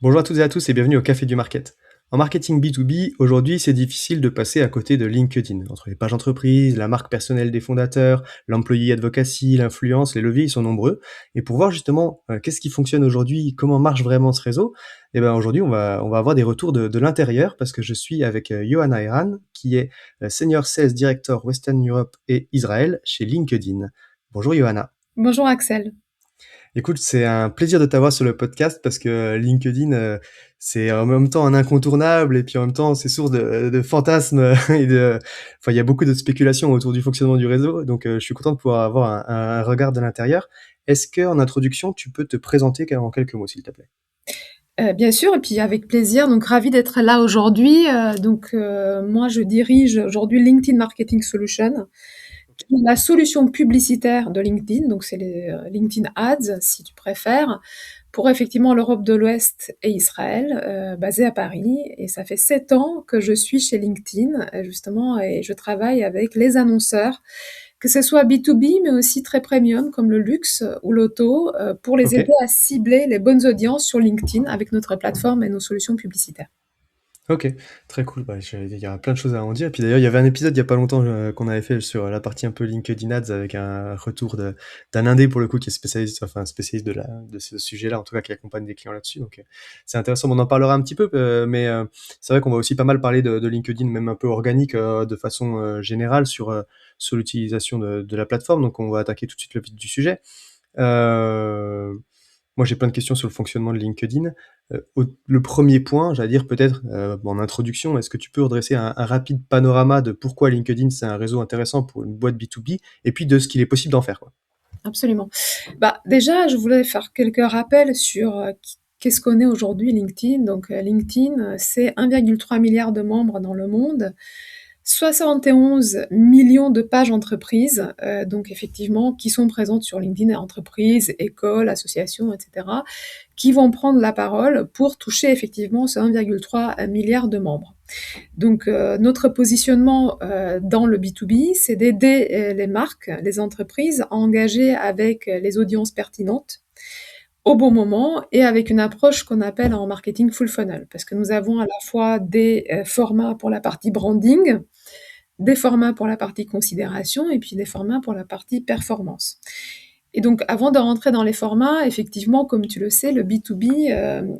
Bonjour à toutes et à tous et bienvenue au Café du Market. En marketing B2B, aujourd'hui, c'est difficile de passer à côté de LinkedIn. Entre les pages entreprises, la marque personnelle des fondateurs, l'employee advocacy, l'influence, les leviers, ils sont nombreux. Et pour voir justement qu'est-ce qui fonctionne aujourd'hui, comment marche vraiment ce réseau, eh ben aujourd'hui, on va avoir des retours de l'intérieur parce que je suis avec Johanna Eran, qui est Senior Sales Director Western Europe et Israël chez LinkedIn. Bonjour Johanna. Bonjour Axel. Écoute, c'est un plaisir de t'avoir sur le podcast parce que LinkedIn, c'est en même temps un incontournable et puis en même temps, c'est source de fantasmes et enfin, il y a beaucoup de spéculations autour du fonctionnement du réseau. Donc, je suis content de pouvoir avoir un regard de l'intérieur. Est-ce que, en introduction, tu peux te présenter en quelques mots, s'il te plaît? Bien sûr, et puis avec plaisir, donc ravie d'être là aujourd'hui. Moi, je dirige aujourd'hui LinkedIn Marketing Solution, Ok. qui est la solution publicitaire de LinkedIn, donc c'est les LinkedIn Ads, si tu préfères, pour effectivement l'Europe de l'Ouest et Israël, basée à Paris. Et ça fait 7 ans que je suis chez LinkedIn, justement, et je travaille avec les annonceurs, que ce soit B2B, mais aussi très premium, comme le luxe ou l'auto, pour les Ok. aider à cibler les bonnes audiences sur LinkedIn avec notre plateforme et nos solutions publicitaires. Ok, très cool. Bah, il y a plein de choses à en dire. Et puis d'ailleurs, il y avait un épisode il y a pas longtemps qu'on avait fait sur la partie un peu LinkedIn Ads avec un retour d'un indé pour le coup qui est spécialiste, enfin spécialiste de ce sujet-là, en tout cas qui accompagne des clients là-dessus. Donc c'est intéressant. On en parlera un petit peu, mais c'est vrai qu'on va aussi pas mal parler de LinkedIn, même un peu organique, de façon générale sur l'utilisation de la plateforme. Donc on va attaquer tout de suite le vif du sujet. Euh, Moi, j'ai plein de questions sur le fonctionnement de LinkedIn. Le premier point, j'allais dire peut-être en introduction, est-ce que tu peux redresser un rapide panorama de pourquoi LinkedIn c'est un réseau intéressant pour une boîte B2B et puis de ce qu'il est possible d'en faire, quoi. Absolument. Bah, déjà, je voulais faire quelques rappels sur qu'est-ce qu'on est aujourd'hui LinkedIn. LinkedIn, c'est 1,3 milliard de membres dans le monde, 71 millions de pages entreprises, donc effectivement, qui sont présentes sur LinkedIn, entreprises, écoles, associations, etc., qui vont prendre la parole pour toucher effectivement ce 1,3 milliard de membres. Notre positionnement dans le B2B, c'est d'aider les marques, les entreprises à engager avec les audiences pertinentes au bon moment et avec une approche qu'on appelle en marketing full funnel, parce que nous avons à la fois des formats pour la partie branding, des formats pour la partie considération et puis des formats pour la partie performance. Et donc, avant de rentrer dans les formats, effectivement, comme tu le sais, le B2B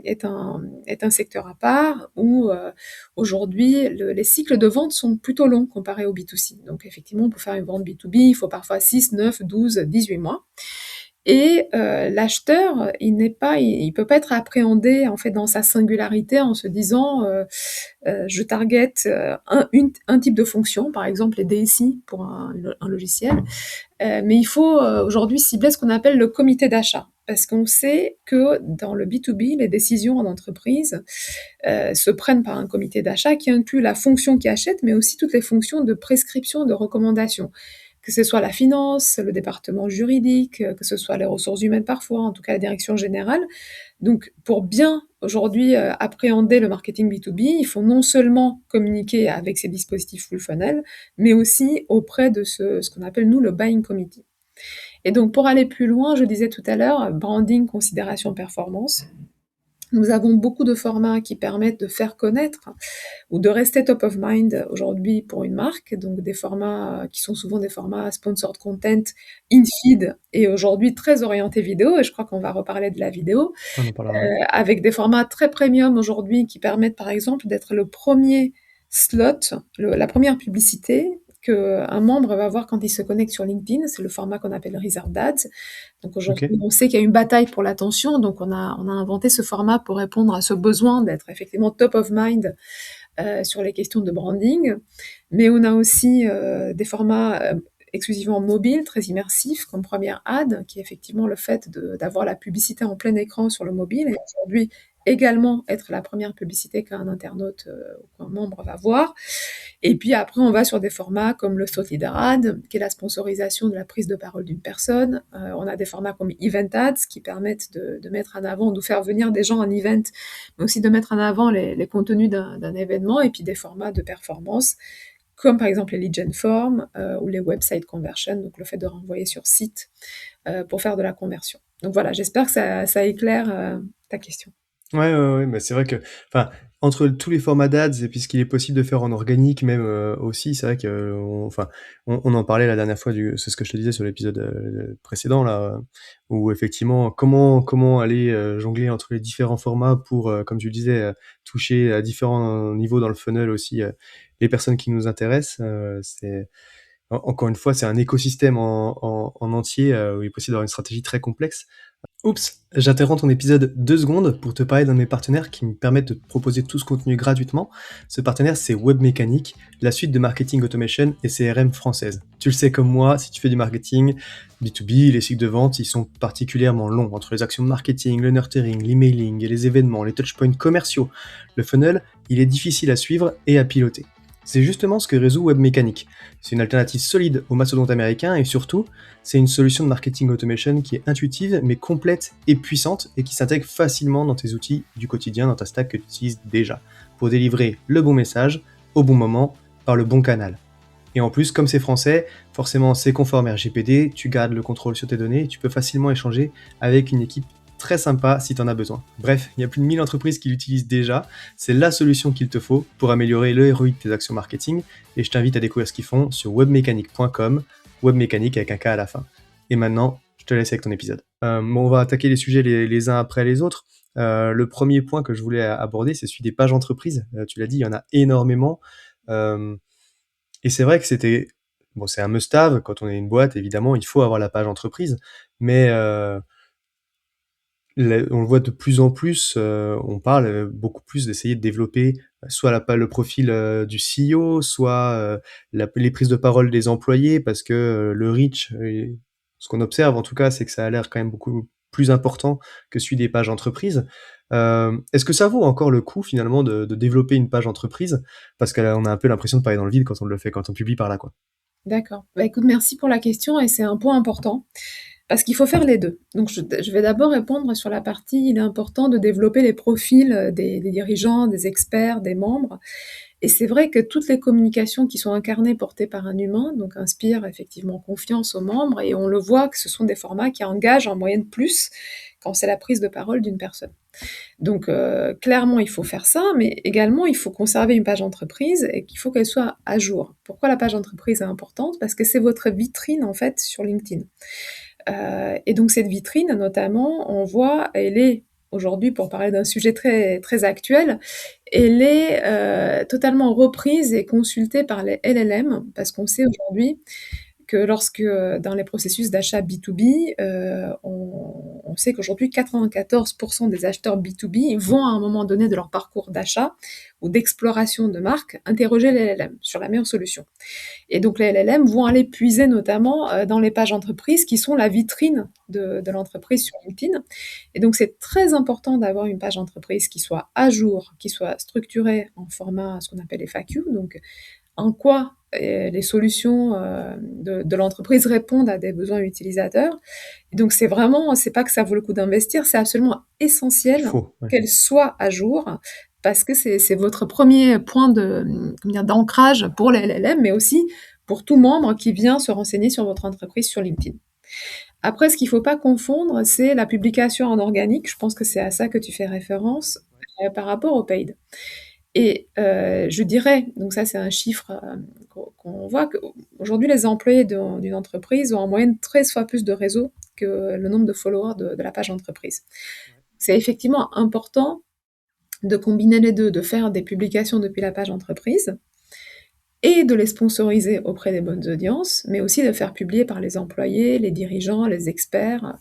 est un secteur à part où aujourd'hui, les cycles de vente sont plutôt longs comparés au B2C. Donc, effectivement, pour faire une vente B2B, il faut parfois 6, 9, 12, 18 mois. Et l'acheteur, il peut pas être appréhendé en fait dans sa singularité en se disant je target un type de fonction, par exemple les DSI pour un logiciel, mais il faut aujourd'hui cibler ce qu'on appelle le comité d'achat. Parce qu'on sait que dans le B2B, les décisions en entreprise se prennent par un comité d'achat qui inclut la fonction qui achète, mais aussi toutes les fonctions de prescription, de recommandation. Que ce soit la finance, le département juridique, que ce soit les ressources humaines parfois, en tout cas la direction générale. Donc, pour bien aujourd'hui appréhender le marketing B2B, il faut non seulement communiquer avec ces dispositifs full funnel, mais aussi auprès de ce qu'on appelle nous le buying committee. Et donc, pour aller plus loin, je disais tout à l'heure, branding, considération, performance. Nous avons beaucoup de formats qui permettent de faire connaître ou de rester top of mind aujourd'hui pour une marque, donc des formats qui sont souvent des formats sponsored content, in-feed, et aujourd'hui très orientés vidéo, et je crois qu'on va reparler de la vidéo, On en parlera, ouais. avec des formats très premium aujourd'hui qui permettent par exemple d'être le premier slot, la première publicité qu'un membre va voir quand il se connecte sur LinkedIn. C'est le format qu'on appelle Reserved Ads. Donc Ok. aujourd'hui, on sait qu'il y a une bataille pour l'attention, donc on a inventé ce format pour répondre à ce besoin d'être effectivement top of mind sur les questions de branding. Mais on a aussi des formats exclusivement mobiles, très immersifs, comme Première Ad, qui est effectivement le fait d'avoir la publicité en plein écran sur le mobile, et aujourd'hui également être la première publicité qu'un internaute ou qu'un membre va voir. Et puis après, on va sur des formats comme le thought leader ad, qui est la sponsorisation de la prise de parole d'une personne. On a des formats comme event ads qui permettent de mettre en avant, de faire venir des gens en event, mais aussi de mettre en avant les contenus d'un événement. Et puis des formats de performance, comme par exemple les lead gen forms ou les website conversion, donc le fait de renvoyer sur site pour faire de la conversion. Donc voilà, j'espère que ça éclaire ta question. Ouais, ouais, ouais, bah, c'est vrai que enfin, entre tous les formats d'ads et puis ce qu'il est possible de faire en organique même, aussi, c'est vrai qu'on enfin, on en parlait la dernière fois du c'est ce que je te disais sur l'épisode, précédent là, où effectivement comment aller, jongler entre les différents formats pour, comme tu le disais, toucher à différents niveaux dans le funnel aussi, les personnes qui nous intéressent, c'est encore une fois, c'est un écosystème en entier, où il est possible d'avoir une stratégie très complexe. Oups, j'interromps ton épisode 2 secondes pour te parler d'un de mes partenaires qui me permettent de te proposer tout ce contenu gratuitement. Ce partenaire, c'est Webmécanique, la suite de marketing automation et CRM française. Tu le sais comme moi, si tu fais du marketing B2B, les cycles de vente, ils sont particulièrement longs entre les actions de marketing, le nurturing, l'emailing et les événements, les touchpoints commerciaux. Le funnel, il est difficile à suivre et à piloter. C'est justement ce que résout Webmécanique. C'est une alternative solide au mastodonte américain et surtout, c'est une solution de marketing automation qui est intuitive, mais complète et puissante, et qui s'intègre facilement dans tes outils du quotidien, dans ta stack que tu utilises déjà, pour délivrer le bon message, au bon moment, par le bon canal. Et en plus, comme c'est français, forcément c'est conforme RGPD, tu gardes le contrôle sur tes données, et tu peux facilement échanger avec une équipe très sympa si tu en as besoin. Bref, il y a plus de 1000 entreprises qui l'utilisent déjà, c'est la solution qu'il te faut pour améliorer le ROI de tes actions marketing, et je t'invite à découvrir ce qu'ils font sur webmechanic.com, webmécanique avec un K à la fin. Et maintenant, je te laisse avec ton épisode. Bon, on va attaquer les sujets les uns après les autres. Le premier point que je voulais aborder, c'est celui des pages entreprises. Tu l'as dit, il y en a énormément. Euh, et c'est vrai que c'était... Bon, c'est un must-have, quand on est une boîte, évidemment, il faut avoir la page entreprise, mais on le voit de plus en plus, on parle beaucoup plus d'essayer de développer soit le profil du CEO, soit les prises de parole des employés, parce que le reach, ce qu'on observe en tout cas, c'est que ça a l'air quand même beaucoup plus important que celui des pages entreprises. Est-ce que ça vaut encore le coup finalement de développer une page entreprise? Parce qu'on a un peu l'impression de parler dans le vide quand on le fait, quand on publie par là, quoi. D'accord. Bah, écoute, merci pour la question et c'est un point important parce qu'il faut faire les 2. Donc je vais d'abord répondre sur la partie, il est important de développer les profils, des dirigeants, des experts, des membres et c'est vrai que toutes les communications qui sont incarnées, portées par un humain, donc inspirent effectivement confiance aux membres et on le voit que ce sont des formats qui engagent en moyenne plus quand c'est la prise de parole d'une personne. Donc clairement, il faut faire ça, mais également, il faut conserver une page entreprise et qu'il faut qu'elle soit à jour. Pourquoi la page entreprise est importante? Parce que c'est votre vitrine, en fait, sur LinkedIn. Et donc cette vitrine, notamment, on voit, elle est aujourd'hui, pour parler d'un sujet très, très actuel, elle est totalement reprise et consultée par les LLM, parce qu'on sait aujourd'hui que lorsque dans les processus d'achat B2B, on sait qu'aujourd'hui 94% des acheteurs B2B vont à un moment donné de leur parcours d'achat ou d'exploration de marque interroger les LLM sur la meilleure solution. Et donc les LLM vont aller puiser notamment dans les pages entreprises qui sont la vitrine de l'entreprise sur LinkedIn. Et donc c'est très important d'avoir une page entreprise qui soit à jour, qui soit structurée en format ce qu'on appelle FAQ, donc en quoi les solutions de l'entreprise répondent à des besoins utilisateurs. Et donc c'est vraiment, c'est pas que ça vaut le coup d'investir, c'est absolument Il essentiel faut, ouais. qu'elle soit à jour parce que c'est votre premier point d'ancrage pour les LLM, mais aussi pour tout membre qui vient se renseigner sur votre entreprise sur LinkedIn. Après, ce qu'il ne faut pas confondre, c'est la publication en organique. Je pense que c'est à ça que tu fais référence par rapport au paid. Et je dirais, donc ça c'est un chiffre qu'on voit, qu'aujourd'hui les employés d'une entreprise ont en moyenne 13 fois plus de réseaux que le nombre de followers de la page entreprise. C'est effectivement important de combiner les deux, de faire des publications depuis la page entreprise et de les sponsoriser auprès des bonnes audiences, mais aussi de faire publier par les employés, les dirigeants, les experts,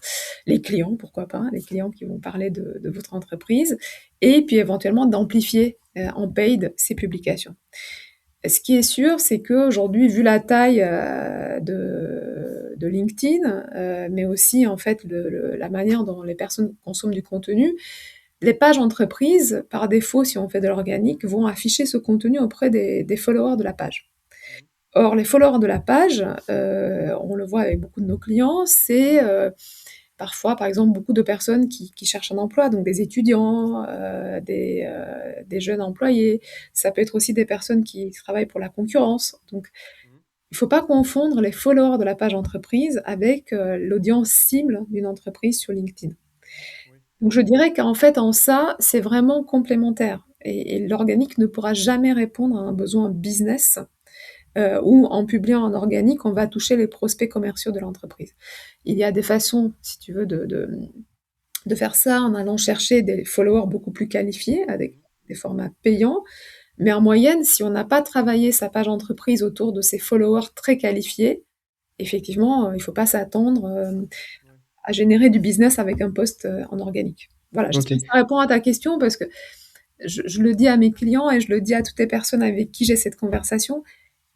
les clients, pourquoi pas, les clients qui vont parler de votre entreprise, et puis éventuellement d'amplifier en paid ces publications. Ce qui est sûr, c'est qu'aujourd'hui, vu la taille de LinkedIn, mais aussi en fait la manière dont les personnes consomment du contenu, les pages entreprises, par défaut, si on fait de l'organique, vont afficher ce contenu auprès des followers de la page. Or, les followers de la page, on le voit avec beaucoup de nos clients, c'est parfois, par exemple, beaucoup de personnes qui cherchent un emploi, donc des étudiants, des jeunes employés. Ça peut être aussi des personnes qui travaillent pour la concurrence. Donc, il ne faut pas confondre les followers de la page entreprise avec l'audience cible d'une entreprise sur LinkedIn. Donc je dirais qu'en fait, en ça, c'est vraiment complémentaire et l'organique ne pourra jamais répondre à un besoin business, où en publiant en organique, on va toucher les prospects commerciaux de l'entreprise. Il y a des façons, si tu veux, de faire ça en allant chercher des followers beaucoup plus qualifiés avec des formats payants. Mais en moyenne, si on n'a pas travaillé sa page entreprise autour de ces followers très qualifiés, effectivement, il ne faut pas s'attendre à générer du business avec un post en organique. Voilà, Ok. j'espère que ça répond à ta question parce que je le dis à mes clients et je le dis à toutes les personnes avec qui j'ai cette conversation.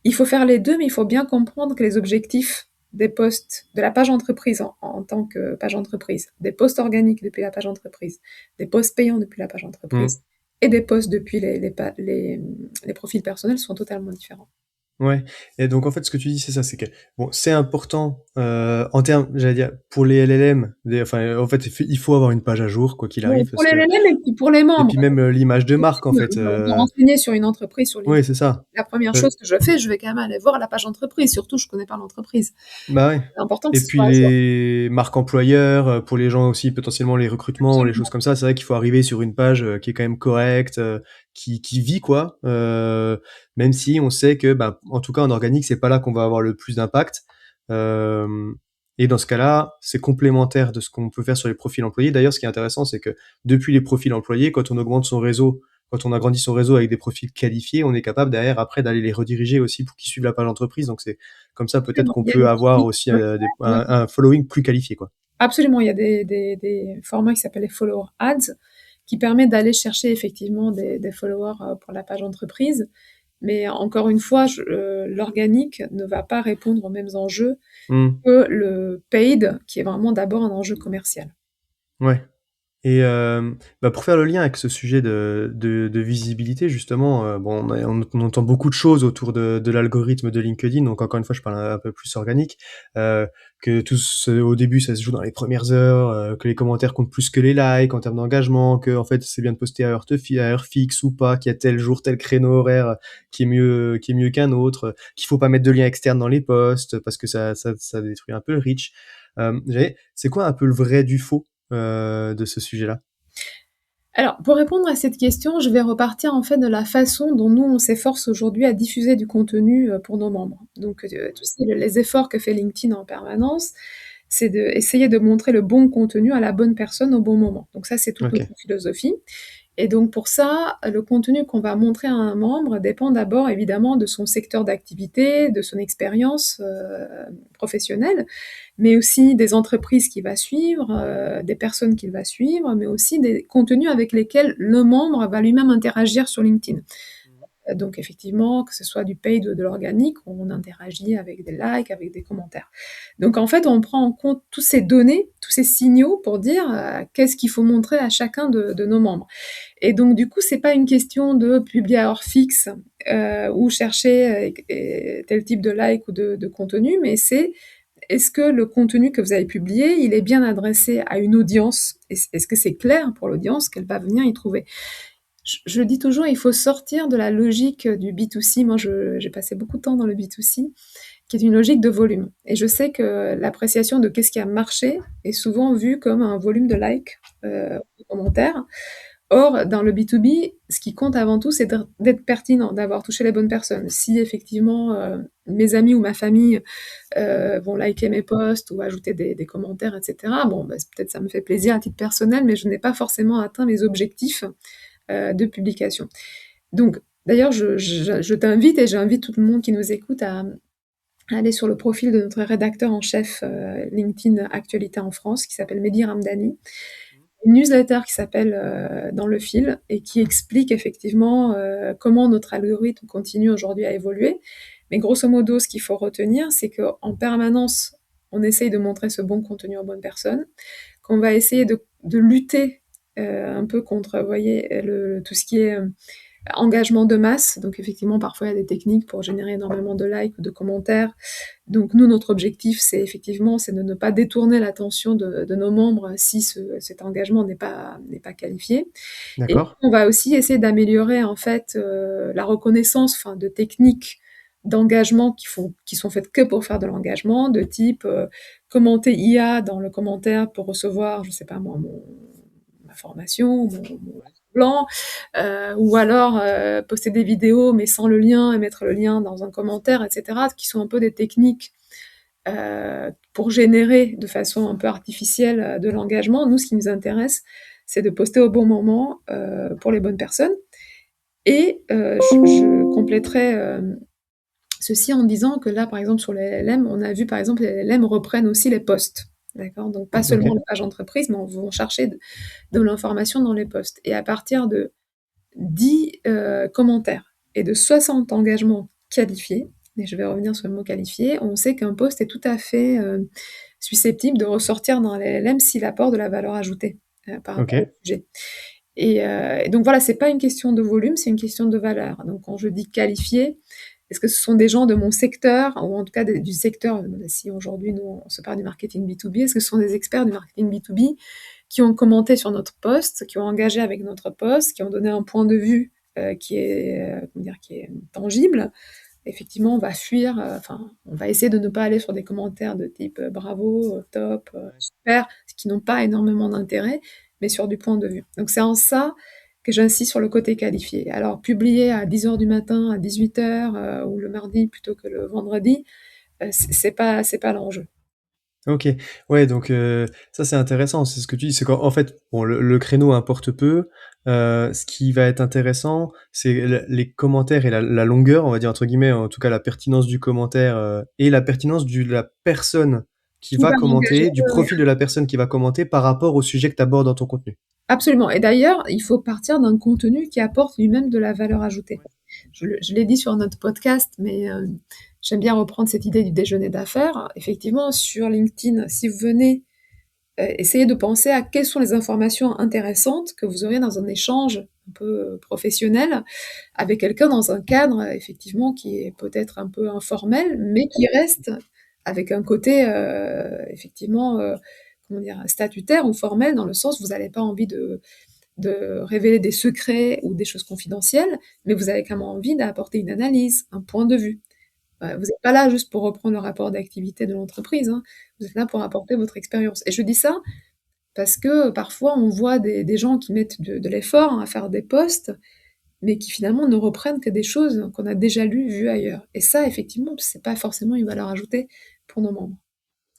Il faut faire les deux, mais il faut bien comprendre que les objectifs des posts, de la page entreprise en tant que page entreprise, des posts organiques depuis la page entreprise, des posts payants depuis la page Mm. entreprise et des posts depuis les profils personnels sont totalement différents. Ouais. Et donc en fait, ce que tu dis, c'est ça, c'est que bon, c'est important en termes, j'allais dire, pour les LLM. Enfin, en fait, il faut avoir une page à jour quoi qu'il Bon, arrive, pour parce les que LLM et puis pour les et membres, puis même l'image de marque en fait. on veut renseigner sur une entreprise sur Oui, LinkedIn. c'est ça. La première Euh, chose que je fais, je vais quand même aller voir la page entreprise, surtout je connais pas l'entreprise. Bah ouais. C'est important que Et ce soit puis à jour. les marques employeurs, pour les gens aussi potentiellement les recrutements, les choses Absolument. comme ça, c'est vrai qu'il faut arriver sur une page qui est quand même correcte, qui vit quoi. Même si on sait que, bah, en tout cas en organique, c'est pas là qu'on va avoir le plus d'impact. Euh, et dans ce cas-là, c'est complémentaire de ce qu'on peut faire sur les profils employés. D'ailleurs, ce qui est intéressant, c'est que depuis les profils employés, quand on augmente son réseau, quand on agrandit son réseau avec des profils qualifiés, on est capable derrière après d'aller les rediriger aussi pour qu'ils suivent la page entreprise. Donc c'est comme ça, peut-être qu'on Il y a peut des avoir techniques aussi qui peuvent faire, un following plus qualifié, quoi. absolument, il y a des formats qui s'appellent les follower ads qui permettent d'aller chercher effectivement des followers pour la page entreprise. Mais encore une fois, l'organique ne va pas répondre aux mêmes enjeux Hmm. que le paid, qui est vraiment d'abord un enjeu commercial. Ouais. Et bah, pour faire le lien avec ce sujet de visibilité, justement, bon, on entend beaucoup de choses autour de l'algorithme de LinkedIn. Donc encore une fois, je parle un peu plus organique, que au début, ça se joue dans les premières heures, que les commentaires comptent plus que les likes en termes d'engagement, que en fait, c'est bien de poster à heure fixe ou pas, qu'il y a tel jour, tel créneau horaire qui est mieux qu'un autre, qu'il faut pas mettre de lien externe dans les posts parce que ça détruit un peu le reach. C'est quoi un peu le vrai du faux de ce sujet-là? Alors, pour répondre à cette question, je vais repartir en fait de la façon dont nous, on s'efforce aujourd'hui à diffuser du contenu pour nos membres. Donc, tu sais, les efforts que fait LinkedIn en permanence, c'est d'essayer de montrer le bon contenu à la bonne personne au bon moment. Donc ça, c'est toute Ok. notre philosophie. Et donc pour ça, le contenu qu'on va montrer à un membre dépend d'abord évidemment de son secteur d'activité, de son expérience professionnelle, mais aussi des entreprises qu'il va suivre, des personnes qu'il va suivre, mais aussi des contenus avec lesquels le membre va lui-même interagir sur LinkedIn. Donc effectivement, que ce soit du paid ou de l'organique, on interagit avec des likes, avec des commentaires. Donc en fait, on prend en compte toutes ces données, tous ces signaux pour dire qu'est-ce qu'il faut montrer à chacun de nos membres. Et donc du coup, c'est pas une question de publier à heure fixe ou chercher tel type de like ou de contenu, mais c'est est-ce que le contenu que vous avez publié, il est bien adressé à une audience? Est-ce que c'est clair pour l'audience qu'elle va venir y trouver? Je dis toujours, il faut sortir de la logique du B2C. Moi, j'ai passé beaucoup de temps dans le B2C, qui est une logique de volume. Et je sais que l'appréciation de qu'est-ce qui a marché est souvent vue comme un volume de likes, de commentaires. Or, dans le B2B, ce qui compte avant tout, c'est d'être pertinent, d'avoir touché les bonnes personnes. Si effectivement mes amis ou ma famille vont liker mes posts ou ajouter des commentaires, etc., bon, bah, peut-être ça me fait plaisir à titre personnel, mais je n'ai pas forcément atteint mes objectifs de publication. Donc, d'ailleurs, je t'invite et j'invite tout le monde qui nous écoute à aller sur le profil de notre rédacteur en chef LinkedIn Actualité en France, qui s'appelle Mehdi Ramdani, une newsletter qui s'appelle Dans le fil et qui explique effectivement comment notre algorithme continue aujourd'hui à évoluer. Mais grosso modo, ce qu'il faut retenir, c'est qu'en permanence, on essaye de montrer ce bon contenu aux bonnes personnes, qu'on va essayer de lutter un peu contre, vous voyez, tout ce qui est engagement de masse. Donc effectivement, parfois il y a des techniques pour générer énormément de likes ou de commentaires. Donc nous, notre objectif, c'est effectivement, c'est de ne pas détourner l'attention de nos membres si cet engagement n'est pas qualifié. Et D'accord. on va aussi essayer d'améliorer en fait la reconnaissance, enfin, de techniques d'engagement qui sont faites que pour faire de l'engagement, de type commenter IA dans le commentaire pour recevoir, je sais pas moi, information, mon Ouais. plan, ou alors poster des vidéos mais sans le lien et mettre le lien dans un commentaire, etc., qui sont un peu des techniques pour générer de façon un peu artificielle de l'engagement. Nous, ce qui nous intéresse, c'est de poster au bon moment pour les bonnes personnes. Et je compléterai ceci en disant que là, par exemple, sur les LLM, on a vu, par exemple, les LLM reprennent aussi les posts. D'accord. Donc, pas seulement Ok. les pages entreprises, mais on va chercher de l'information dans les posts. Et à partir de 10 commentaires et de 60 engagements qualifiés, et je vais revenir sur le mot qualifié, on sait qu'un post est tout à fait susceptible de ressortir dans les LLM s'il apporte de la valeur ajoutée par rapport au Ok. sujet. Et donc voilà, c'est pas une question de volume, c'est une question de valeur. Donc quand je dis qualifié, est-ce que ce sont des gens de mon secteur, ou en tout cas du secteur, si aujourd'hui nous on se parle du marketing B2B, est-ce que ce sont des experts du marketing B2B qui ont commenté sur notre post, qui ont engagé avec notre post, qui ont donné un point de vue qui est tangible? Effectivement, on va fuir, enfin, on va essayer de ne pas aller sur des commentaires de type bravo, top, Ouais. super, qui n'ont pas énormément d'intérêt, mais sur du point de vue. Donc c'est en ça que j'insiste sur le côté qualifié. Alors publier à 10h du matin, à 18h ou le mardi plutôt que le vendredi, c'est pas l'enjeu. Ok, ouais, donc ça c'est intéressant, c'est ce que tu dis, c'est qu'en fait, bon, le créneau importe peu. Ce qui va être intéressant, c'est les commentaires et la longueur, on va dire entre guillemets, en tout cas la pertinence du commentaire et la pertinence de la personne qui Qui va va m'engager? commenter, du Oui, oui. profil de la personne qui va commenter par rapport au sujet que tu abordes dans ton contenu. Absolument. Et d'ailleurs, il faut partir d'un contenu qui apporte lui-même de la valeur ajoutée. Ouais. Je l'ai dit sur notre podcast, mais j'aime bien reprendre cette idée du déjeuner d'affaires. Effectivement, sur LinkedIn, si vous venez essayer de penser à quelles sont les informations intéressantes que vous aurez dans un échange un peu professionnel avec quelqu'un dans un cadre, effectivement, qui est peut-être un peu informel, mais qui reste avec un côté, effectivement, comment dire, statutaire ou formel, dans le sens où vous n'avez pas envie de révéler des secrets ou des choses confidentielles, mais vous avez quand même envie d'apporter une analyse, un point de vue. Vous n'êtes pas là juste pour reprendre le rapport d'activité de l'entreprise, hein. Vous êtes là pour apporter votre expérience. Et je dis ça parce que parfois on voit des gens qui mettent de l'effort hein, à faire des posts, mais qui finalement ne reprennent que des choses qu'on a déjà lues, vues ailleurs. Et ça, effectivement, c'est pas forcément une valeur ajoutée pour nos membres.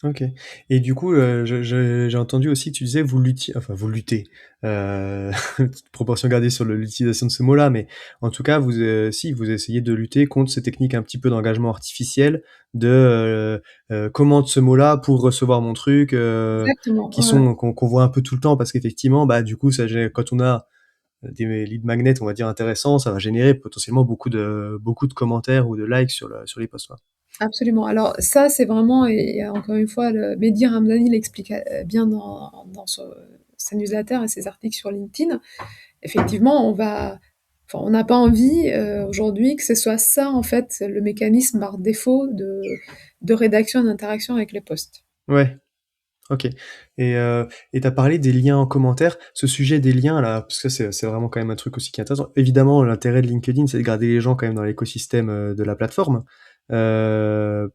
OK, et du coup, j'ai entendu aussi que tu disais vous luttez, petite proportion gardée sur l'utilisation de ce mot-là, mais en tout cas, vous essayez de lutter contre ces techniques un petit peu d'engagement artificiel, commente ce mot-là pour recevoir mon truc, Exactement, qui ouais, ouais. sont qu'on voit un peu tout le temps parce qu'effectivement, bah, du coup, ça gé quand on a des lead magnets, on va dire intéressants, ça va générer potentiellement beaucoup de commentaires ou de likes sur les posts, quoi. Absolument. Alors ça, c'est vraiment, et encore une fois, Mehdi Ramdani l'explique bien dans sa newsletter et ses articles sur LinkedIn. Effectivement, enfin, on n'a pas envie aujourd'hui que ce soit ça, en fait, le mécanisme par défaut de rédaction et d'interaction avec les posts. Ouais. OK, et tu as parlé des liens en commentaire. Ce sujet des liens là, parce que c'est vraiment quand même un truc aussi qui est intéressant. Évidemment, l'intérêt de LinkedIn, c'est de garder les gens quand même dans l'écosystème, de la plateforme,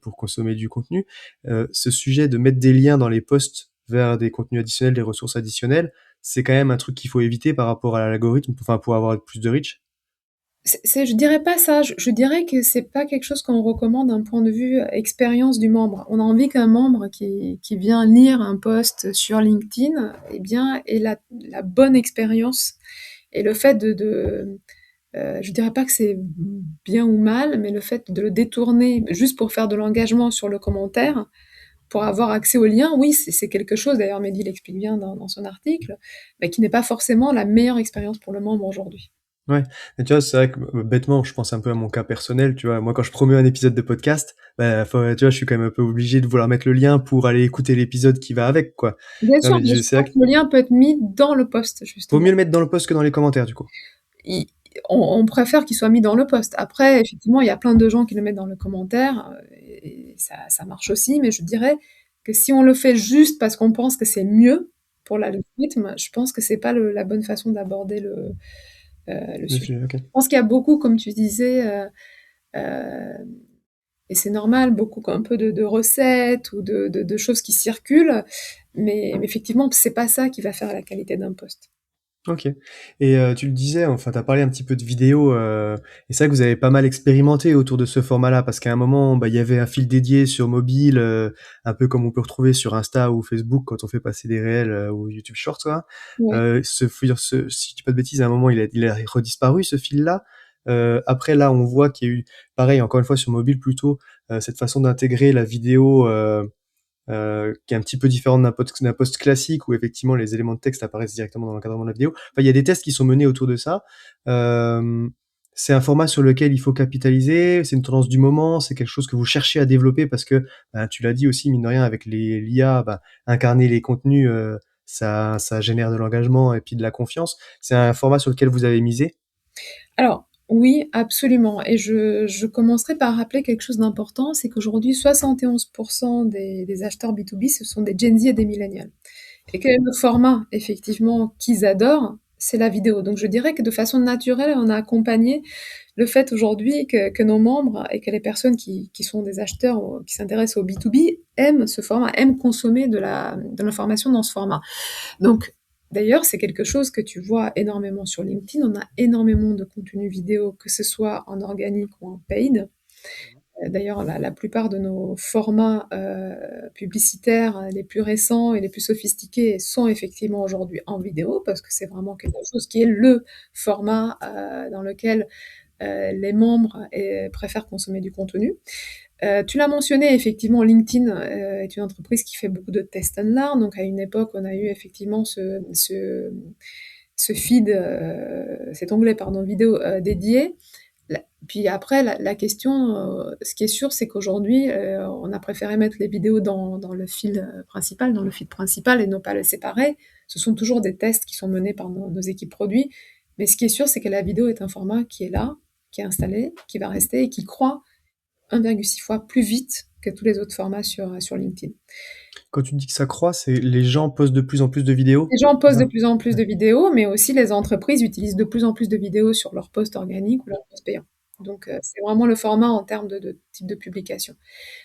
pour consommer du contenu. Ce sujet de mettre des liens dans les posts vers des contenus additionnels, des ressources additionnelles, c'est quand même un truc qu'il faut éviter par rapport à l'algorithme, enfin pour avoir plus de reach? Je dirais pas ça, je dirais que c'est pas quelque chose qu'on recommande d'un point de vue expérience du membre. On a envie qu'un membre qui vient lire un post sur LinkedIn, eh bien, ait la bonne expérience. Et le fait je dirais pas que c'est bien ou mal, mais le fait de le détourner juste pour faire de l'engagement sur le commentaire, pour avoir accès aux liens, oui, c'est quelque chose, d'ailleurs Mehdi l'explique bien dans son article, mais qui n'est pas forcément la meilleure expérience pour le membre aujourd'hui. Ouais, mais tu vois, c'est vrai que bêtement, je pense un peu à mon cas personnel, tu vois. Moi, quand je promets un épisode de podcast, bah, tu vois, je suis quand même un peu obligé de vouloir mettre le lien pour aller écouter l'épisode qui va avec, quoi. Bien Non, sûr, mais mais je c'est vrai pense que que le lien peut être mis dans le post, vaut justement. mieux le mettre dans le post que dans les commentaires, du coup. Il- on préfère qu'il soit mis dans le post. Après, effectivement, il y a plein de gens qui le mettent dans le commentaire, et ça marche aussi, mais je dirais que si on le fait juste parce qu'on pense que c'est mieux pour l'algorithme, je pense que c'est pas la bonne façon d'aborder le Le sujet. sujet, ok. Je pense qu'il y a beaucoup, comme tu disais, euh, et c'est normal, beaucoup un peu de recettes ou de choses qui circulent, mais effectivement, c'est pas ça qui va faire la qualité d'un post. OK. Et tu le disais, enfin, tu as parlé un petit peu de vidéo, et c'est vrai que vous avez pas mal expérimenté autour de ce format-là, parce qu'à un moment, bah, il y avait un fil dédié sur mobile, un peu comme on peut retrouver sur Insta ou Facebook quand on fait passer des réels, ou YouTube Shorts, quoi. Ouais. Si je dis pas de bêtises, à un moment, il a redisparu ce fil-là. Après là, on voit qu'il y a eu, pareil, encore une fois sur mobile plutôt, cette façon d'intégrer la vidéo, qui est un petit peu différent d'un post classique où effectivement les éléments de texte apparaissent directement dans l'encadrement de la vidéo. Enfin, il y a des tests qui sont menés autour de ça. Euh, c'est un format sur lequel il faut capitaliser, c'est une tendance du moment, c'est quelque chose que vous cherchez à développer parce que, ben, tu l'as dit aussi, mine de rien, avec l'IA, ben, incarner les contenus, ça génère de l'engagement et puis de la confiance. C'est un format sur lequel vous avez misé. Alors, oui, absolument. Et je commencerai par rappeler quelque chose d'important, c'est qu'aujourd'hui, 71% des acheteurs B2B, ce sont des Gen Z et des millennials. Et quel est le format, effectivement, qu'ils adorent? C'est la vidéo. Donc je dirais que de façon naturelle, on a accompagné le fait aujourd'hui que nos membres et que les personnes qui sont des acheteurs ou qui s'intéressent au B2B aiment ce format, aiment consommer de l'information dans ce format. Donc, d'ailleurs, c'est quelque chose que tu vois énormément sur LinkedIn. On a énormément de contenu vidéo, que ce soit en organique ou en paid. D'ailleurs, la plupart de nos formats publicitaires les plus récents et les plus sophistiqués sont effectivement aujourd'hui en vidéo, parce que c'est vraiment quelque chose qui est le format dans lequel les membres préfèrent consommer du contenu. Tu l'as mentionné, effectivement, LinkedIn est une entreprise qui fait beaucoup de test and learn. Donc, à une époque, on a eu effectivement ce feed, cet onglet, pardon, vidéo dédié. Puis après, la question, ce qui est sûr, c'est qu'aujourd'hui, on a préféré mettre les vidéos dans le fil principal, dans le feed principal et non pas les séparer. Ce sont toujours des tests qui sont menés par nos équipes produits. Mais ce qui est sûr, c'est que la vidéo est un format qui est là, qui est installé, qui va rester et qui croît 1,6 fois plus vite que tous les autres formats sur LinkedIn. Quand tu dis que ça croît, c'est les gens postent de plus en plus de vidéos, Les gens c'est postent de ça? plus en plus de vidéos, mais aussi les entreprises utilisent de plus en plus de vidéos sur leurs posts organiques ou leurs posts payants. Donc, c'est vraiment le format en termes de type de publication.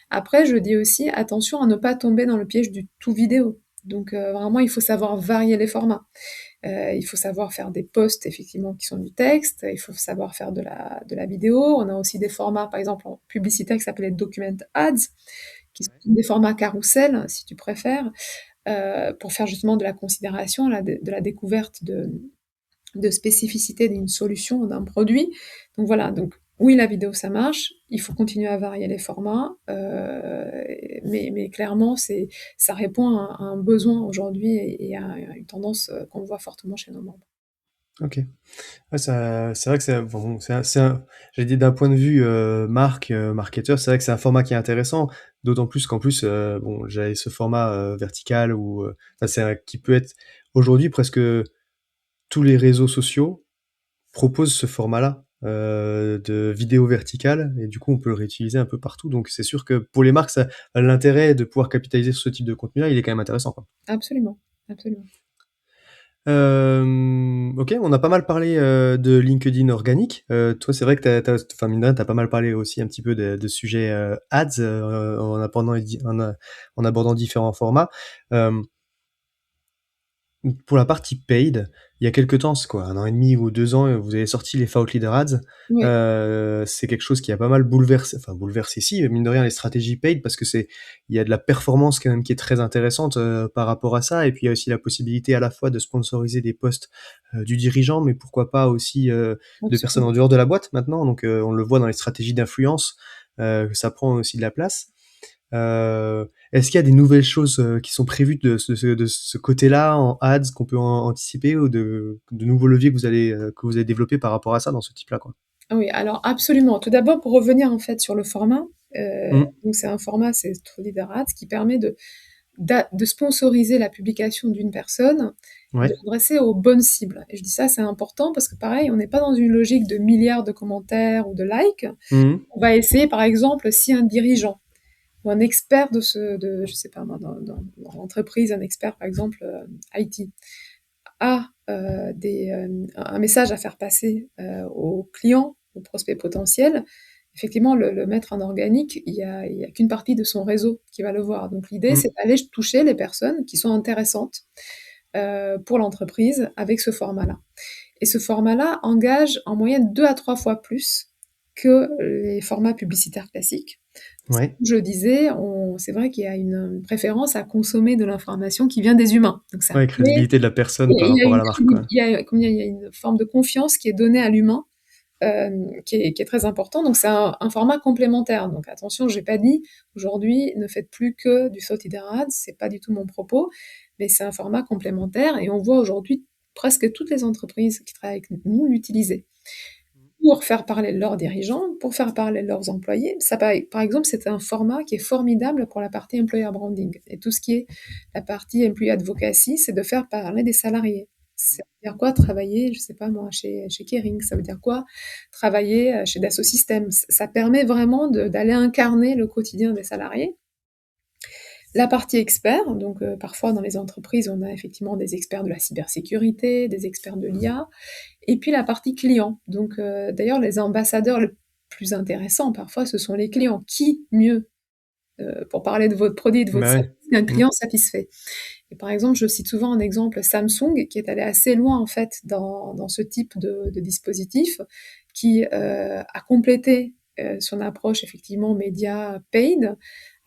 Après, je dis aussi attention à ne pas tomber dans le piège du tout vidéo. Donc, vraiment, il faut savoir varier les formats. Il faut savoir faire des posts, effectivement, qui sont du texte. Il faut savoir faire de la vidéo. On a aussi des formats, par exemple, en publicitaire qui s'appellent les document ads, qui sont des formats carrousel, si tu préfères, pour faire justement de la considération, de la découverte de spécificité d'une solution, d'un produit. Donc voilà, donc oui, la vidéo, ça marche. Il faut continuer à varier les formats, mais clairement, ça répond à un besoin aujourd'hui et à une tendance qu'on voit fortement chez nos membres. Ok. Ouais, c'est vrai que bon, j'ai dit d'un point de vue marque, marketeur, c'est vrai que c'est un format qui est intéressant, d'autant plus qu'en plus, bon, j'avais ce format vertical enfin, qui peut être aujourd'hui presque tous les réseaux sociaux proposent ce format-là de vidéo verticale, et du coup on peut le réutiliser un peu partout. Donc c'est sûr que pour les marques, l'intérêt de pouvoir capitaliser sur ce type de contenu-là, il est quand même intéressant, quoi. Absolument, absolument. Ok, on a pas mal parlé de LinkedIn organique. Toi, c'est vrai que enfin, mine de rien, t'as pas mal parlé aussi un petit peu de sujets ads en abordant différents formats. Euh, pour la partie paid, il y a quelques temps, c'est quoi, 1 an et demi ou 2 ans, vous avez sorti les Thought Leader Ads. Oui, C'est quelque chose qui a pas mal bouleversé si, mine de rien, les stratégies paid, parce que il y a de la performance quand même qui est très intéressante par rapport à ça, et puis il y a aussi la possibilité à la fois de sponsoriser des postes du dirigeant, mais pourquoi pas aussi de personnes absolument. en dehors de la boîte maintenant. Donc on le voit dans les stratégies d'influence, que ça prend aussi de la place. Est-ce qu'il y a des nouvelles choses qui sont prévues de ce côté-là en ads qu'on peut anticiper, ou de nouveaux leviers que vous allez développer par rapport à ça dans ce type-là, quoi? Ah oui, alors absolument. Tout d'abord, pour revenir en fait sur le format, Mmh. donc c'est un format, c'est Leader Ads, qui permet de sponsoriser la publication d'une personne et de Ouais. l'adresser aux bonnes cibles. Et je dis ça, c'est important parce que pareil, on n'est pas dans une logique de milliards de commentaires ou de likes. Mmh. On va essayer, par exemple, si un dirigeant ou un expert je sais pas moi, dans l'entreprise, un expert, par exemple, IT, a un message à faire passer aux clients, aux prospects potentiels, effectivement, le mettre en organique, il y a qu'une partie de son réseau qui va le voir. Donc l'idée, Mmh. c'est d'aller toucher les personnes qui sont intéressantes pour l'entreprise avec ce format-là. Et ce format-là engage en moyenne 2 à 3 fois plus que les formats publicitaires classiques. Ouais. Je disais, c'est vrai qu'il y a une préférence à consommer de l'information qui vient des humains. Donc ça Ouais, permet, crédibilité de la personne par il y a rapport à une la marque, quoi. il y a une forme de confiance qui est donnée à l'humain, qui est très important. Donc c'est un format complémentaire. Donc attention, j'ai pas dit aujourd'hui ne faites plus que du thought leader ads, c'est pas du tout mon propos, mais c'est un format complémentaire et on voit aujourd'hui presque toutes les entreprises qui travaillent avec nous l'utiliser pour faire parler leurs dirigeants, pour faire parler leurs employés. Ça, par exemple, c'est un format qui est formidable pour la partie employer branding. Et tout ce qui est la partie employee advocacy, c'est de faire parler des salariés. Ça veut dire quoi travailler, je sais pas moi, chez Kering? Ça veut dire quoi travailler chez Dassault Systèmes? Ça permet vraiment d'aller incarner le quotidien des salariés. La partie expert, donc parfois dans les entreprises, on a effectivement des experts de la cybersécurité, des experts de l'IA, et puis la partie client. Donc d'ailleurs, les ambassadeurs les plus intéressants parfois, ce sont les clients. Qui mieux pour parler de votre produit, de votre Bah service, ouais. qu'un Mmh. client satisfait. Et par exemple, je cite souvent un exemple Samsung qui est allé assez loin en fait dans ce type de dispositif, qui a complété son approche effectivement média paid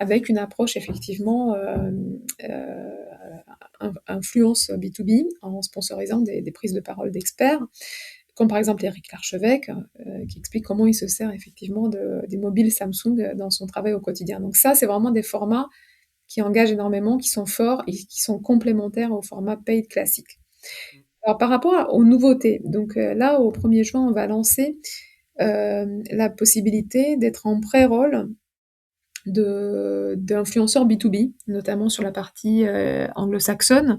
avec une approche effectivement influence B2B en sponsorisant des prises de parole d'experts, comme par exemple Éric Larchevêque, qui explique comment il se sert effectivement des mobiles Samsung dans son travail au quotidien. Donc ça, c'est vraiment des formats qui engagent énormément, qui sont forts et qui sont complémentaires au format paid classique. Alors par rapport aux nouveautés, donc là, au 1er juin, on va lancer la possibilité d'être en pré-roll d'influenceurs B2B, notamment sur la partie anglo-saxonne.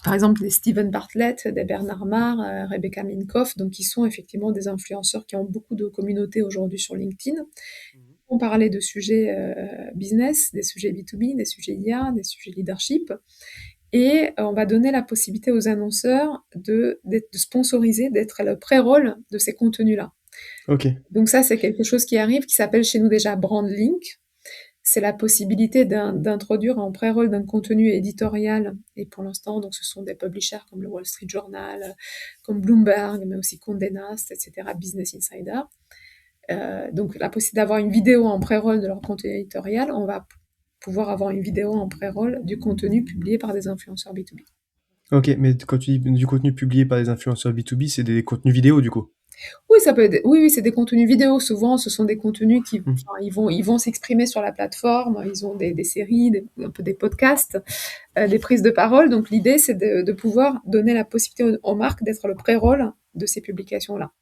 Par exemple, des Steven Bartlett, des Bernard Marr, Rebecca Minkoff, donc qui sont effectivement des influenceurs qui ont beaucoup de communautés aujourd'hui sur LinkedIn. On parlait de sujets business, des sujets B2B, des sujets IA, des sujets leadership. Et on va donner la possibilité aux annonceurs de sponsoriser, d'être le pré-roll de ces contenus-là. Ok. Donc ça, c'est quelque chose qui arrive, qui s'appelle chez nous déjà BrandLink. C'est la possibilité d'introduire en pré-roll d'un contenu éditorial. Et pour l'instant, donc, ce sont des publishers comme le Wall Street Journal, comme Bloomberg, mais aussi Condé Nast, etc., Business Insider. Donc la possibilité d'avoir une vidéo en pré-roll de leur contenu éditorial, on va pouvoir avoir une vidéo en pré-roll du contenu publié par des influenceurs B2B. Ok, mais quand tu dis du contenu publié par des influenceurs B2B, c'est des contenus vidéo du coup. Oui, ça peut être, oui, c'est des contenus vidéo. Souvent, ce sont des contenus qui, Mmh. enfin, ils vont s'exprimer sur la plateforme. Ils ont des séries, un peu des podcasts, des prises de parole. Donc, l'idée, c'est de pouvoir donner la possibilité aux marques d'être le pré-roll de ces publications-là.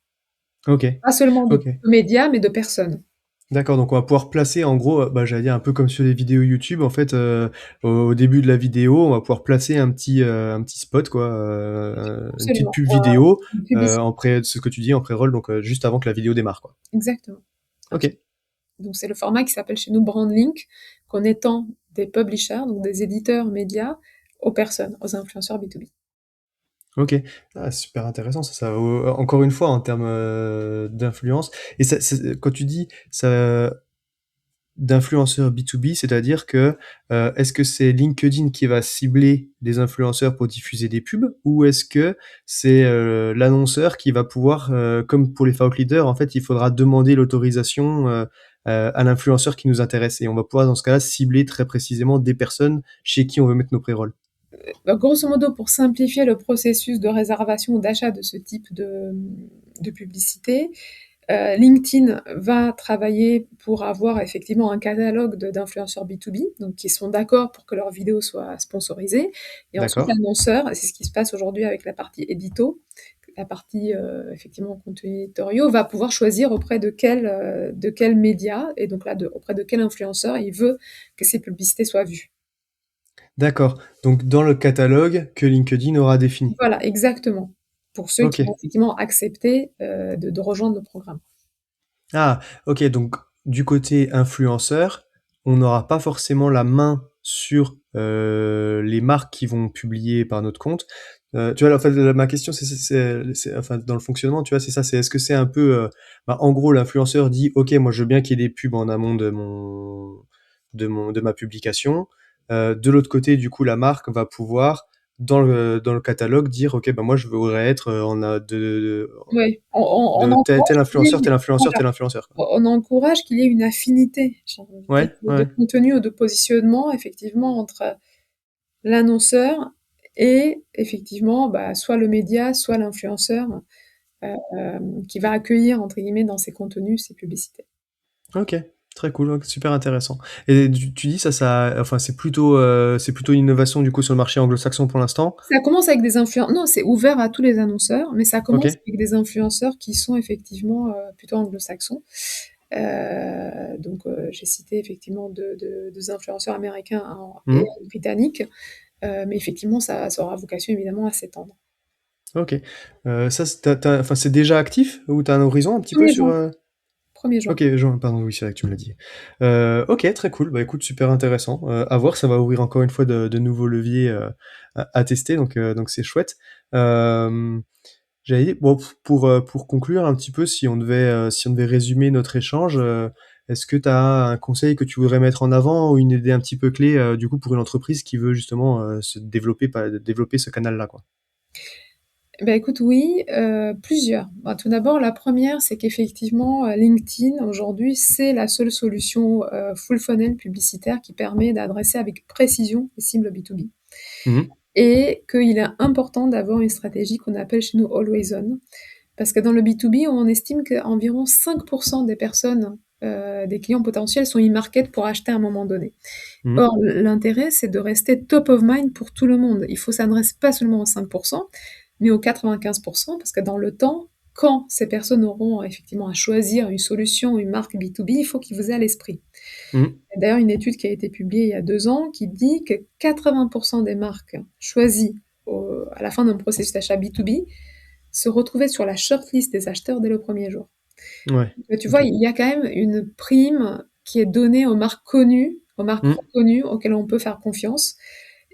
Ok, Pas seulement de ok. médias, mais de personnes. D'accord, donc on va pouvoir placer en gros, bah, j'allais dire un peu comme sur les vidéos YouTube en fait, au début de la vidéo, on va pouvoir placer un petit spot quoi, une petite Absolument. pub vidéo, Une publicité. en pré ce que tu dis en pré-roll donc juste avant que la vidéo démarre quoi. Exactement. OK. Donc, c'est le format qui s'appelle chez nous BrandLink, qu'on étend des publishers, donc des éditeurs médias, aux personnes, aux influenceurs B2B. OK. Ah, super intéressant ça, encore une fois en termes, d'influence et ça quand tu dis ça d'influenceurs B2B, c'est-à-dire que, est-ce que c'est LinkedIn qui va cibler les influenceurs pour diffuser des pubs? Ou est-ce que c'est, l'annonceur qui va pouvoir, comme pour les thought leaders, en fait, il faudra demander l'autorisation, à l'influenceur qui nous intéresse et on va pouvoir dans ce cas-là cibler très précisément des personnes chez qui on veut mettre nos pré-rolls? Grosso modo, pour simplifier le processus de réservation ou d'achat de ce type de publicité, LinkedIn va travailler pour avoir effectivement un catalogue d'influenceurs B2B, donc qui sont d'accord pour que leurs vidéos soient sponsorisées. Et ensuite, D'accord. l'annonceur, et c'est ce qui se passe aujourd'hui avec la partie édito, la partie effectivement contenu éditoriaux, va pouvoir choisir auprès de quel média, et donc là, auprès de quel influenceur il veut que ces publicités soient vues. D'accord, donc dans le catalogue que LinkedIn aura défini. Voilà, exactement. Pour ceux qui vont OK. effectivement accepter de rejoindre le programme. Ah, OK, donc du côté influenceur, on n'aura pas forcément la main sur, les marques qui vont publier par notre compte. Tu vois, en fait, ma question, c'est enfin, dans le fonctionnement, tu vois, c'est ça, c'est est-ce que c'est un peu, bah, en gros, l'influenceur dit: «OK, moi, je veux bien qu'il y ait des pubs en amont de ma publication». De l'autre côté, du coup, la marque va pouvoir dans le catalogue dire: «OK, bah, moi je voudrais être, en a Ouais, on de tel encourage qu'il y ait influenceur, tel influenceur, voilà, tel influenceur», quoi. on encourage qu'il y ait une affinité, j'ai envie de dire, Ouais, de ouais. contenu ou de positionnement effectivement entre l'annonceur et effectivement, bah, soit le média, soit l'influenceur, qui va «accueillir» entre guillemets dans ses contenus, ses publicités. OK, très cool, donc super intéressant et tu dis ça enfin, c'est plutôt une innovation, du coup, sur le marché anglo-saxon pour l'instant? Ça commence avec des influen non, c'est ouvert à tous les annonceurs, mais ça commence OK. avec des influenceurs qui sont effectivement, plutôt anglo-saxons. Donc, j'ai cité effectivement 2 influenceurs américains et Mmh. un britannique, mais effectivement ça aura vocation évidemment à s'étendre. OK. Ça, tu enfin, c'est déjà actif ou tu as un horizon un petit peu 1er sur, juin, 1er juin. OK, juin, pardon, oui, c'est vrai que tu me l'as dit. OK, très cool. Bah, écoute, super intéressant. À voir, ça va ouvrir encore une fois de nouveaux leviers, à tester, donc c'est chouette. Hem, J'allais dire, bon, pour conclure un petit peu, si on devait résumer notre échange, est-ce que tu as un conseil que tu voudrais mettre en avant ou une idée un petit peu clé, du coup, pour une entreprise qui veut justement, se développer, développer ce canal-là, quoi? Bah, écoute, oui, plusieurs. Bah, tout d'abord, la première, c'est qu'effectivement, LinkedIn, aujourd'hui, c'est la seule solution, full funnel publicitaire qui permet d'adresser avec précision les cibles B2B Mmh. et qu'il est important d'avoir une stratégie qu'on appelle chez nous always on. Parce que dans le B2B, on estime qu'environ 5 des personnes, des clients potentiels sont e-market pour acheter à un moment donné. Mmh. Or, l'intérêt, c'est de rester top of mind pour tout le monde. Il faut s'adresser pas seulement aux 5 mais aux 95 parce que dans le temps, quand ces personnes auront effectivement à choisir une solution, une marque B2B, il faut qu'ils vous aient à l'esprit. Mmh. Il y a d'ailleurs une étude qui a été publiée il y a 2 ans qui dit que 80 des marques choisies à la fin d'un processus d'achat B2B se retrouvaient sur la shortlist des acheteurs dès le premier jour. Ouais. Tu vois, OK. il y a quand même une prime qui est donnée aux marques connues, aux marques Mmh. reconnues, auxquelles on peut faire confiance.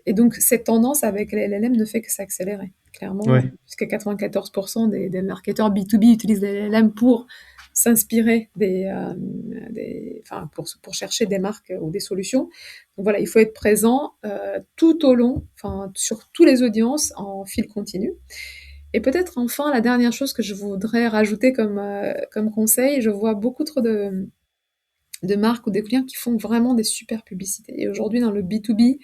Et donc, cette tendance avec les LLM ne fait que s'accélérer, clairement, Ouais. puisque 94 des marketeurs B2B utilisent les LLM pour s'inspirer enfin, pour chercher des marques ou des solutions. Donc voilà, il faut être présent tout au long, enfin, sur toutes les audiences en fil continu. Et peut-être enfin, la dernière chose que je voudrais rajouter comme conseil, je vois beaucoup trop de marques ou des clients qui font vraiment des super publicités. Et aujourd'hui, dans le B2B,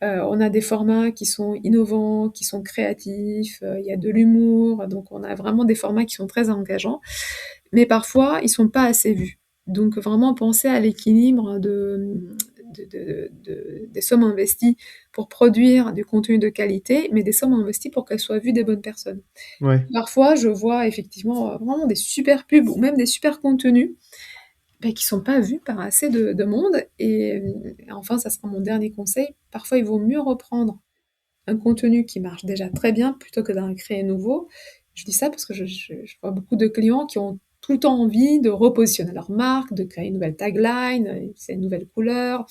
on a des formats qui sont innovants, qui sont créatifs, il y a de l'humour, donc on a vraiment des formats qui sont très engageants, mais parfois ils sont pas assez vus. Donc vraiment penser à l'équilibre des sommes investies pour produire du contenu de qualité, mais des sommes investies pour qu'elles soient vues des bonnes personnes. Ouais. Parfois, je vois effectivement, vraiment des super pubs ou même des super contenus, bah, qui sont pas vus par assez de monde et enfin, ça sera mon dernier conseil, parfois il vaut mieux reprendre un contenu qui marche déjà très bien plutôt que d'en créer un nouveau. Je dis ça parce que je vois beaucoup de clients qui ont tout le temps envie de repositionner leur marque, de créer une nouvelle tagline, c'est une nouvelle couleur,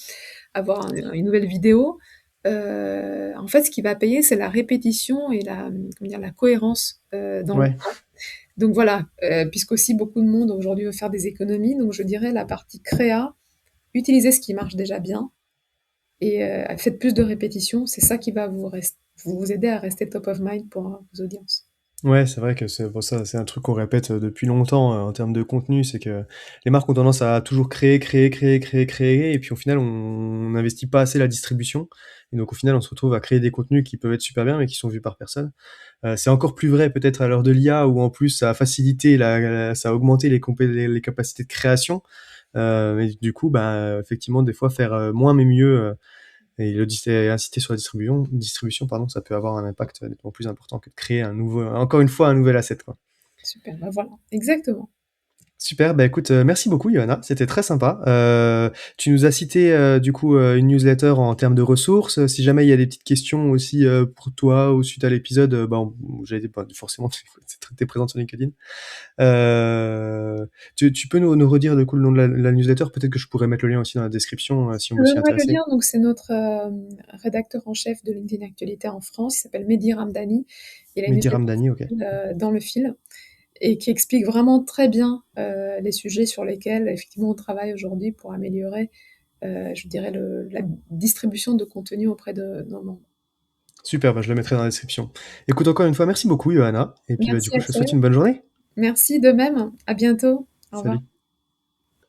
avoir une nouvelle vidéo. En fait, ce qui va payer, c'est la répétition et comment dire, la cohérence dans le Ouais. temps. Donc voilà, puisqu'aussi beaucoup de monde aujourd'hui veut faire des économies, donc je dirais la partie créa, utilisez ce qui marche déjà bien et faites plus de répétitions, c'est ça qui va vous aider à rester top of mind pour vos audiences. Ouais, c'est vrai que c'est bon, ça, c'est un truc qu'on répète, depuis longtemps, en termes de contenu, c'est que les marques ont tendance à toujours créer, créer, créer, créer, créer et puis au final, on n'investit pas assez la distribution et donc au final, on se retrouve à créer des contenus qui peuvent être super bien, mais qui sont vus par personne. C'est encore plus vrai peut-être à l'heure de l'IA où en plus ça a facilité ça a augmenté les capacités de création, mais du coup, bah, effectivement, des fois faire, moins mais mieux, et inciter sur la distribution, pardon, ça peut avoir un impact nettement plus important que de créer encore une fois, un nouvel asset, quoi. Super, bah voilà, exactement. Super, bah, écoute, merci beaucoup Johanna, c'était très sympa. Tu nous as cité, du coup, une newsletter en termes de ressources. Si jamais il y a des petites questions aussi, pour toi ou suite à l'épisode, bah, j'allais dire, bah, forcément tu présente sur LinkedIn. Tu peux nous redire, du coup, le nom de la newsletter? Peut-être que je pourrais mettre le lien aussi dans la description, si on Je veut te s'y donnerai le intéresser. lien, donc c'est notre rédacteur en chef de LinkedIn Actualité en France, il s'appelle Mehdi Ramdani. Il a une Mehdi newsletter Ramdani, OK. qui s'appelle, Dans le fil et qui explique vraiment très bien les sujets sur lesquels effectivement on travaille aujourd'hui pour améliorer, je dirais, la distribution de contenu auprès de nos membres. Super, bah, je le mettrai dans la description. Écoute, encore une fois, merci beaucoup, Johanna, et puis, bah, du Merci coup, à je te toi. souhaite une bonne journée. Merci de même. À bientôt. Au revoir. Salut.